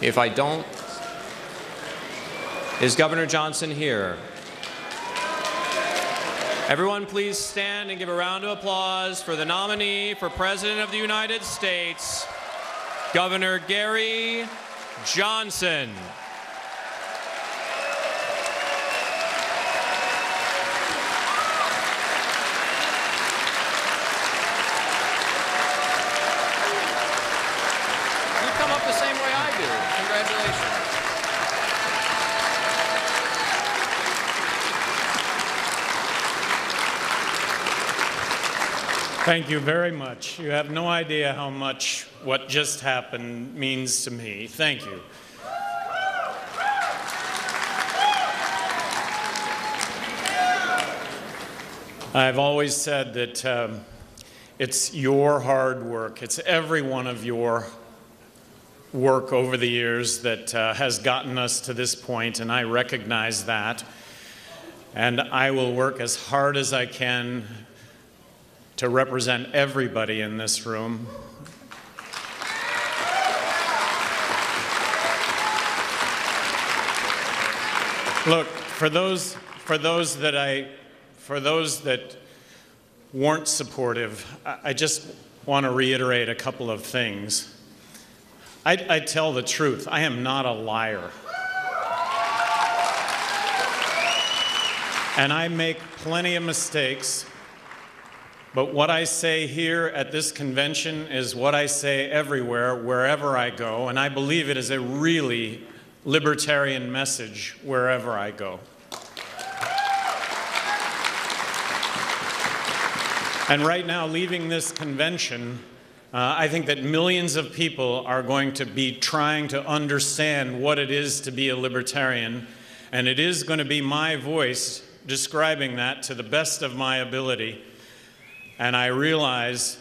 If I don't, is Governor Johnson here? Everyone please stand and give a round of applause for the nominee for President of the United States, Governor Gary Johnson. You come up the same way I do. Congratulations. Thank you very much. You have no idea how much what just happened means to me. Thank you. I've always said that it's your hard work. It's every one of your work over the years that has gotten us to this point, and I recognize that. And I will work as hard as I can to represent everybody in this room. Look, for those that weren't supportive, I just want to reiterate a couple of things. I tell the truth. I am not a liar. And I make plenty of mistakes. But what I say here at this convention is what I say everywhere, wherever I go, and I believe it is a really libertarian message wherever I go. And right now, leaving this convention, I think that millions of people are going to be trying to understand what it is to be a libertarian, and it is going to be my voice describing that to the best of my ability. And I realize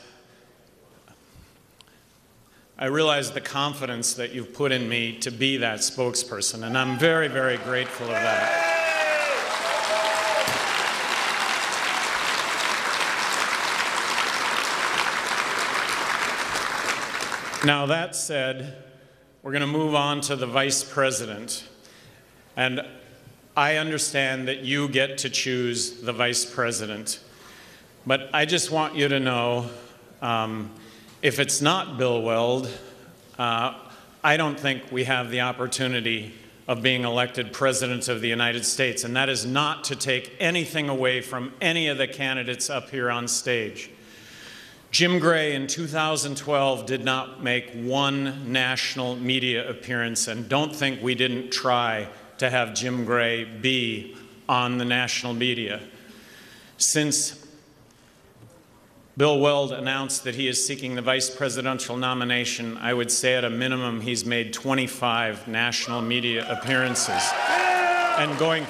the confidence that you've put in me to be that spokesperson, and I'm very, very grateful of that. Now, that said, we're going to move on to the vice president. And I understand that you get to choose the vice president. But I just want you to know, if it's not Bill Weld, I don't think we have the opportunity of being elected President of the United States. And that is not to take anything away from any of the candidates up here on stage. Jim Gray in 2012 did not make one national media appearance, and don't think we didn't try to have Jim Gray be on the national media. Since Bill Weld announced that he is seeking the vice presidential nomination, I would say at a minimum he's made 25 national media appearances. And going...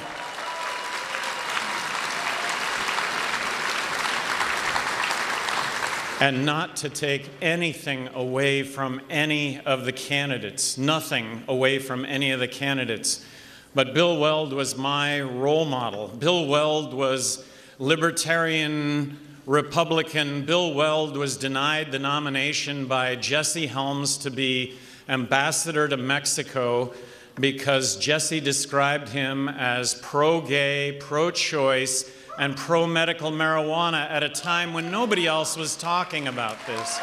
And not to take anything away from any of the candidates, nothing away from any of the candidates. But Bill Weld was my role model. Bill Weld was libertarian, Republican. Bill Weld was denied the nomination by Jesse Helms to be ambassador to Mexico because Jesse described him as pro-gay, pro-choice, and pro-medical marijuana at a time when nobody else was talking about this.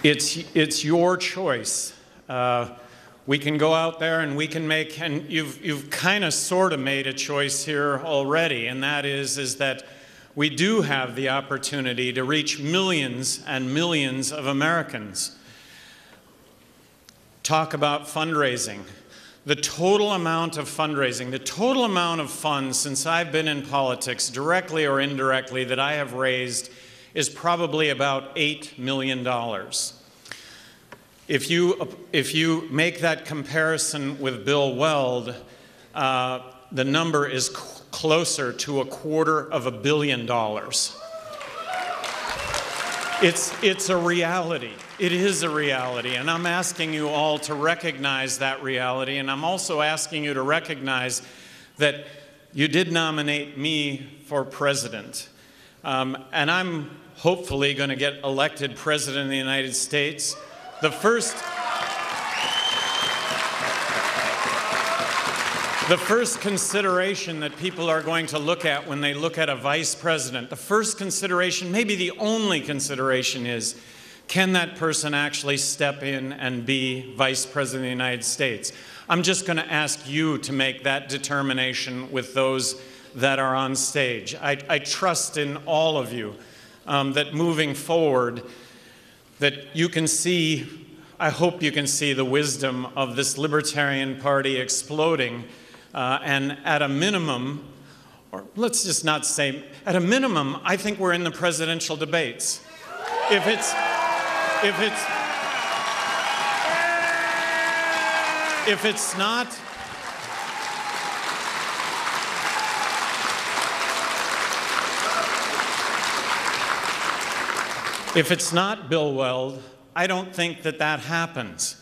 It's your choice. We can go out there and we can make, and you've kind of sort of made a choice here already, and that is that we do have the opportunity to reach millions and millions of Americans. Talk about fundraising. The total amount of fundraising, the total amount of funds since I've been in politics, directly or indirectly, that I have raised is probably about $8 million. If you make that comparison with Bill Weld, the number is closer to $250 million. It's a reality. It is a reality, and I'm asking you all to recognize that reality, and I'm also asking you to recognize that you did nominate me for president. And I'm hopefully going to get elected president of the United States. The first consideration that people are going to look at when they look at a vice president, the first consideration, maybe the only consideration, is, can that person actually step in and be vice president of the United States? I'm just going to ask you to make that determination with those that are on stage. I trust in all of you that moving forward, that you can see, I hope you can see the wisdom of this Libertarian Party exploding. And at a minimum, or let's just not say, at a minimum, I think we're in the presidential debates. If it's not Bill Weld, I don't think that that happens.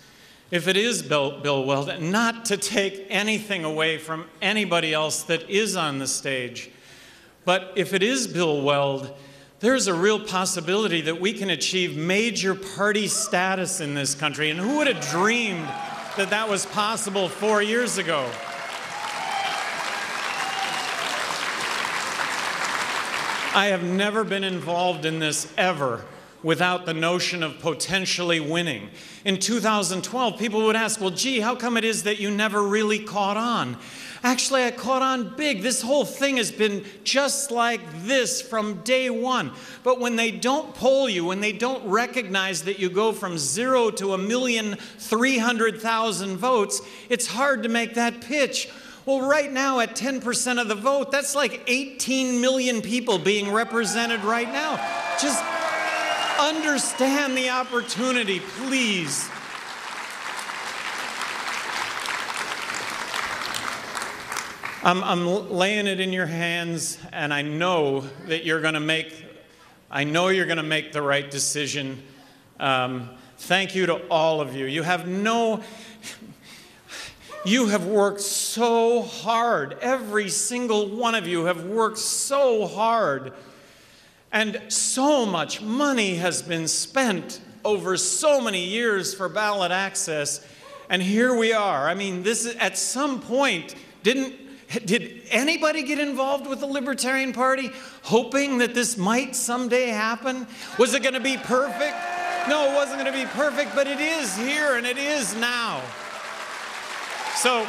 If it is Bill Weld, not to take anything away from anybody else that is on the stage, but if it is Bill Weld, there's a real possibility that we can achieve major party status in this country. And who would have dreamed that that was possible 4 years ago? I have never been involved in this ever without the notion of potentially winning. In 2012, people would ask, well, gee, how come it is that you never really caught on? Actually, I caught on big. This whole thing has been just like this from day one. But when they don't poll you, when they don't recognize that you go from 0 to 1,300,000 votes, it's hard to make that pitch. Well, right now, at 10% of the vote, that's like 18 million people being represented right now. Just understand the opportunity, please. I'm laying it in your hands, and I know that you're going to make the right decision. Thank you to all of you. You have worked so hard. Every single one of you have worked so hard. And so much money has been spent over so many years for ballot access. And here we are. I mean, this is, at some point, did anybody get involved with the Libertarian Party hoping that this might someday happen? Was it going to be perfect? No, it wasn't going to be perfect, but it is here and it is now. So,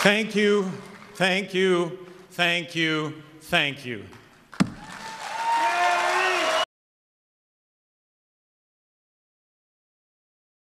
thank you, thank you, thank you, thank you.